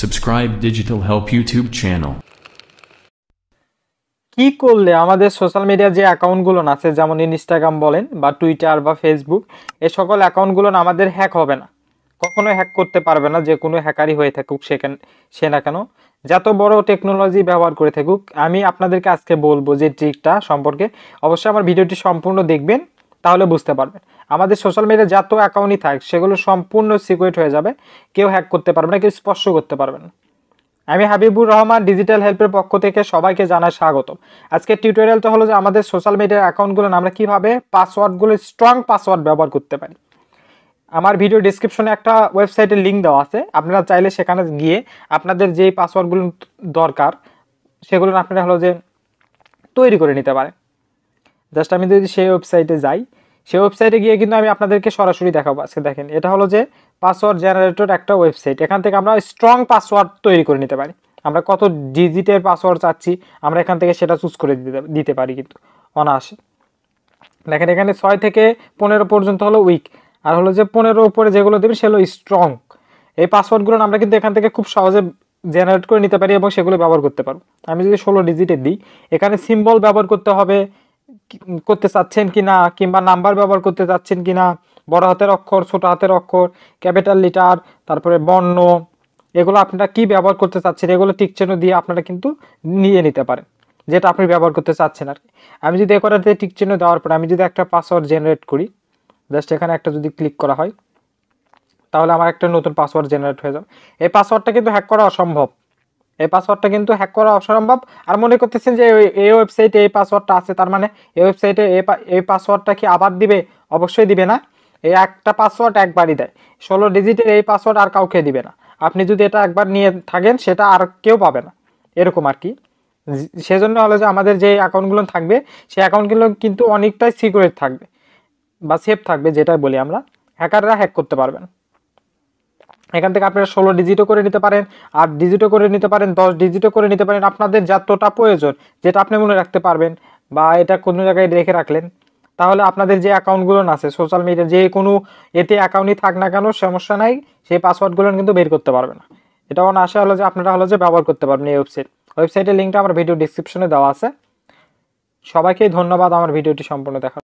Subscribe Digital Help YouTube channel. কি করলে আমাদের সোশ্যাল মিডিয়া যে অ্যাকাউন্টগুলো আছে যেমন ইনস্টাগ্রাম বলেন বা টুইটার বা ফেসবুক এই সকল অ্যাকাউন্টগুলো আমাদের হ্যাক হবে না, কখনো হ্যাক করতে পারবে না। যে কোনো হ্যাকারই হয়ে থাকুক সে না কেন, যত বড় টেকনোলজি ব্যবহার করে থাকুক, আমি আপনাদেরকে আজকে বলবো যে ট্রিকটা সম্পর্কে। অবশ্যই আমার ভিডিওটি সম্পূর্ণ দেখবেন, তাহলে বুঝতে পারবেন। আমাদের সোশ্যাল মিডিয়া যত অ্যাকাউন্টই থাক সেগুলো সম্পূর্ণ সিকিউর হয়ে যাবে, কেউ হ্যাক করতে পারবে না, কেউ স্পর্শ করতে পারবে না। আমি হাবিবুর রহমান ডিজিটাল হেল্পের পক্ষ থেকে সবাইকে জানাই স্বাগত। আজকে টিউটোরিয়ালটা হলো যে আমাদের সোশ্যাল মিডিয়ার অ্যাকাউন্টগুলো আমরা কিভাবে পাসওয়ার্ডগুলো স্ট্রং পাসওয়ার্ড ব্যবহার করতে পারি। আমার ভিডিও ডেসক্রিপশনে একটা ওয়েবসাইটের লিঙ্ক দেওয়া আছে, আপনারা চাইলে সেখানে গিয়ে আপনাদের যেই পাসওয়ার্ডগুলো দরকার সেগুলো আপনারা হলো যে তৈরি করে নিতে পারেন। জাস্ট আমি যদি সেই ওয়েবসাইটে যাই, সেই ওয়েবসাইটে গিয়ে কিন্তু আমি আপনাদেরকে সরাসরি দেখাবো। আজকে দেখেন, এটা হলো যে পাসওয়ার্ড জেনারেটর একটা ওয়েবসাইট। এখান থেকে আমরা স্ট্রং পাসওয়ার্ড তৈরি করে নিতে পারি। আমরা কত ডিজিটের পাসওয়ার্ড চাচ্ছি আমরা এখান থেকে সেটা চুজ করে দিতে পারি কিন্তু অনায়াসে। দেখেন এখানে 6 থেকে 15 পর্যন্ত হলো উইক, আর হলো যে 15 উপরে যেগুলো দেবে সেগুলো স্ট্রং। এই পাসওয়ার্ডগুলো আমরা কিন্তু এখান থেকে খুব সহজে জেনারেট করে নিতে পারি এবং সেগুলো ব্যবহার করতে পারবো। আমি যদি 16 ডিজিটের দিই, এখানে সিম্বল ব্যবহার করতে চাচ্ছেন কিনা, কিংবা নাম্বার ব্যবহার করতে চাচ্ছেন কিনা, বড় হাতের অক্ষর, ছোট হাতের অক্ষর, ক্যাপিটাল লিটার, তারপরে বর্ণ, এগুলো আপনারা কি ব্যবহার করতে চাচ্ছেন এগুলো টিক চিহ্ন দিয়ে আপনারা কিন্তু নিয়ে নিতে পারেন যেটা আপনি ব্যবহার করতে চাচ্ছেন আর কি। আমি যদি একটাতে টিক চিহ্ন দেওয়ার পর আমি যদি একটা পাসওয়ার্ড জেনারেট করি, জাস্ট এখানে একটা যদি ক্লিক করা হয় তাহলে আমার একটা নতুন পাসওয়ার্ড জেনারেট হয়ে যাবে। এই পাসওয়ার্ডটা কিন্তু হ্যাক করা অসম্ভব, আর মনে করতেছেন যে এই ওয়েবসাইটে এই পাসওয়ার্ডটা আছে, তার মানে এই ওয়েবসাইটে এই পাসওয়ার্ডটা কি আবার দিবে? অবশ্যই দিবে না। এই একটা পাসওয়ার্ড একবারই দেয়, 16 ডিজিটের এই পাসওয়ার্ড আর কাউকে দিবে না। আপনি যদি এটা একবার নিয়ে থাকেন সেটা আর কেউ পাবে না, এরকম আর কি। সেজন্য হলো যে আমাদের যে অ্যাকাউন্টগুলো থাকবে সেই অ্যাকাউন্টগুলো কিন্তু অনেকটাই সিকিউর থাকবে বা সেফ থাকবে, যেটা বলি আমরা। হ্যাকাররা হ্যাক করতে পারবেন। এখান থেকে আপনারা 16 ডিজিটও করে নিতে পারেন, 8 ডিজিটও করে নিতে পারেন, 10 ডিজিটও করে নিতে পারেন, আপনাদের যতটা প্রয়োজন, যেটা আপনি মনে রাখতে পারবেন বা এটা কোনো জায়গায় রেখে রাখলেন, তাহলে আপনাদের যে অ্যাকাউন্টগুলো আছে সোশ্যাল মিডিয়া যে কোনো এতে অ্যাকাউন্টই থাক না কেন সমস্যা নাই, সেই পাসওয়ার্ডগুলো কিন্তু বের করতে পারবে না। এটা আশা হলো যে আপনারা হলো যে ব্যবহার করতে পারবেন এই ওয়েবসাইটের লিঙ্কটা আমার ভিডিও ডেসক্রিপশনে দেওয়া আছে। সবাইকে ধন্যবাদ আমার ভিডিওটি সম্পূর্ণ দেখার।